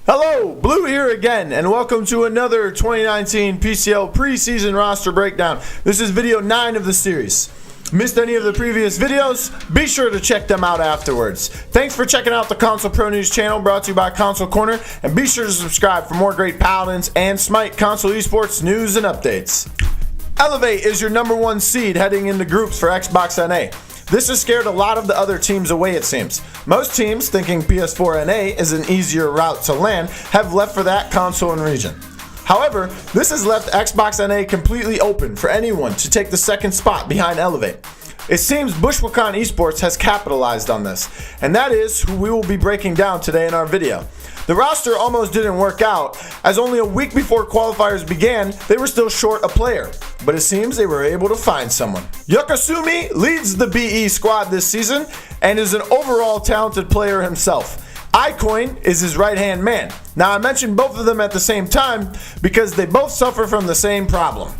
Hello, Blue here again, and welcome to another 2019 PCL preseason roster breakdown. This is video 9 of the series. Missed any of the previous videos? Be sure to check them out afterwards. Thanks for checking out the Console Pro News channel brought to you by Console Corner, and be sure to subscribe for more great Paladins and Smite Console Esports news and updates. Elevate is your #1 seed heading into groups for Xbox NA. This has scared a lot of the other teams away, it seems. Most teams, thinking PS4 NA is an easier route to land, have left for that console and region. However, this has left Xbox NA completely open for anyone to take the second spot behind Elevate. It seems Bushwahkhan Esports has capitalized on this, and that is who we will be breaking down today in our video. The roster almost didn't work out, as only a week before qualifiers began, they were still short a player, but it seems they were able to find someone. Yokosume leads the BE squad this season and is an overall talented player himself. iCoyn is his right-hand man. Now I mentioned both of them at the same time because they both suffer from the same problem.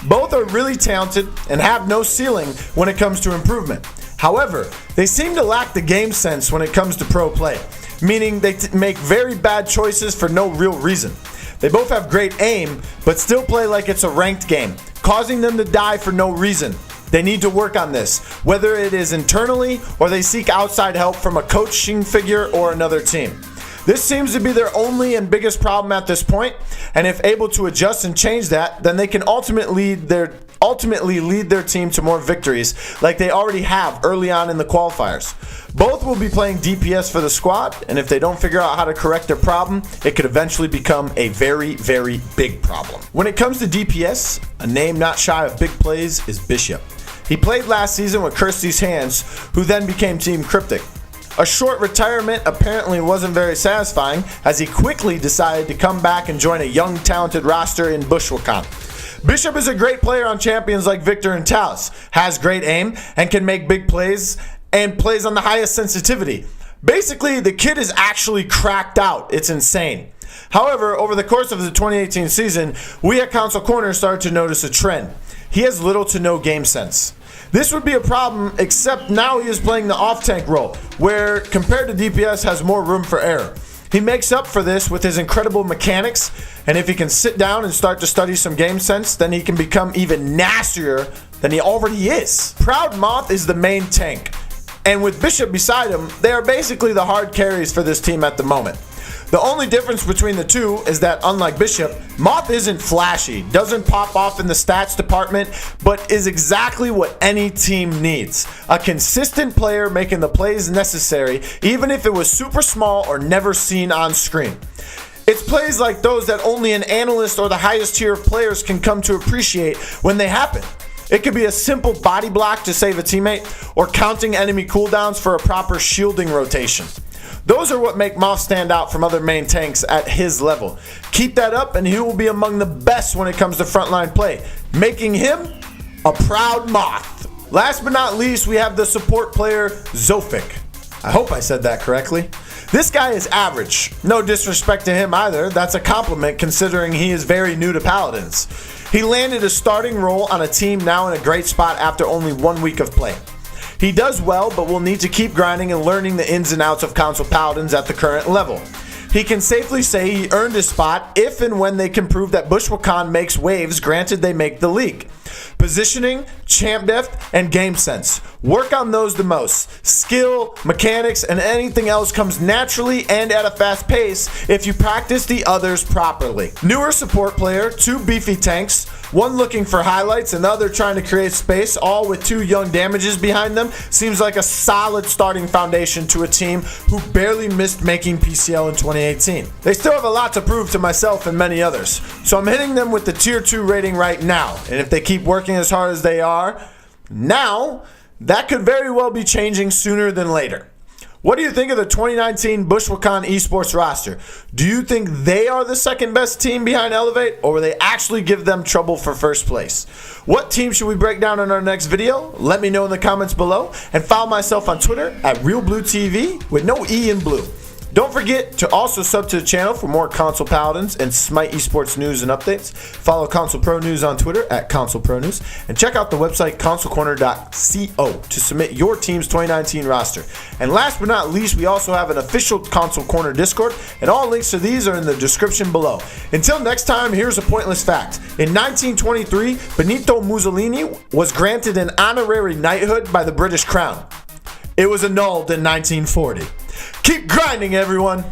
Both are really talented and have no ceiling when it comes to improvement. However, they seem to lack the game sense when it comes to pro play, meaning they make very bad choices for no real reason. They both have great aim, but still play like it's a ranked game, causing them to die for no reason. They need to work on this, whether it is internally or they seek outside help from a coaching figure or another team. This seems to be their only and biggest problem at this point, and if able to adjust and change that, then they can ultimately lead their team to more victories like they already have early on in the qualifiers. Both will be playing DPS for the squad, and if they don't figure out how to correct their problem, it could eventually become a very, very big problem. When it comes to DPS, a name not shy of big plays is Bishop. He played last season with Kirsty's Hands, who then became Team Cryptic. A short retirement apparently wasn't very satisfying, as he quickly decided to come back and join a young, talented roster in Bushwhackin. Bishop is a great player on champions like Victor and Talus, has great aim, and can make big plays, and plays on the highest sensitivity. Basically, the kid is actually cracked out. It's insane. However, over the course of the 2018 season, we at Console Corner started to notice a trend. He has little to no game sense. This would be a problem, except now he is playing the off-tank role, where compared to DPS has more room for error. He makes up for this with his incredible mechanics, and if he can sit down and start to study some game sense, then he can become even nastier than he already is. Proudmoth is the main tank, and with Bishop beside him, they are basically the hard carries for this team at the moment. The only difference between the two is that, unlike Bishop, Moth isn't flashy, doesn't pop off in the stats department, but is exactly what any team needs. A consistent player making the plays necessary, even if it was super small or never seen on screen. It's plays like those that only an analyst or the highest tier of players can come to appreciate when they happen. It could be a simple body block to save a teammate, or counting enemy cooldowns for a proper shielding rotation. Those are what make Moth stand out from other main tanks at his level. Keep that up and he will be among the best when it comes to frontline play, making him a Proudmoth. Last but not least, we have the support player Zophic. I hope I said that correctly. This guy is average. No disrespect to him either, that's a compliment considering he is very new to Paladins. He landed a starting role on a team now in a great spot after only 1 week of play. He does well, but will need to keep grinding and learning the ins and outs of console Paladins at the current level. He can safely say he earned his spot if and when they can prove that Bushwhackin makes waves, granted they make the league. Positioning, champ depth, and game sense. Work on those the most. Skill, mechanics, and anything else comes naturally and at a fast pace if you practice the others properly. Newer support player, 2 beefy tanks, one looking for highlights and the other trying to create space, all with 2 young damages behind them, seems like a solid starting foundation to a team who barely missed making PCL in 2018. They still have a lot to prove to myself and many others, so I'm hitting them with the tier 2 rating right now, and if they keep working as hard as they are now, that could very well be changing sooner than later. What do you think of the 2019 Bushwahkhan Esports roster? Do you think they are the second best team behind Elevate, or will they actually give them trouble for first place? What team should we break down in our next video? Let me know in the comments below, and follow myself on Twitter at RealBlueTV with no E in blue. Don't forget to also sub to the channel for more Console Paladins and Smite Esports news and updates. Follow Console Pro News on Twitter at Console Pro News, and check out the website consolecorner.co to submit your team's 2019 roster. And last but not least, we also have an official Console Corner Discord, and all links to these are in the description below. Until next time, here's a pointless fact. In 1923, Benito Mussolini was granted an honorary knighthood by the British Crown. It was annulled in 1940. Keep grinding, everyone!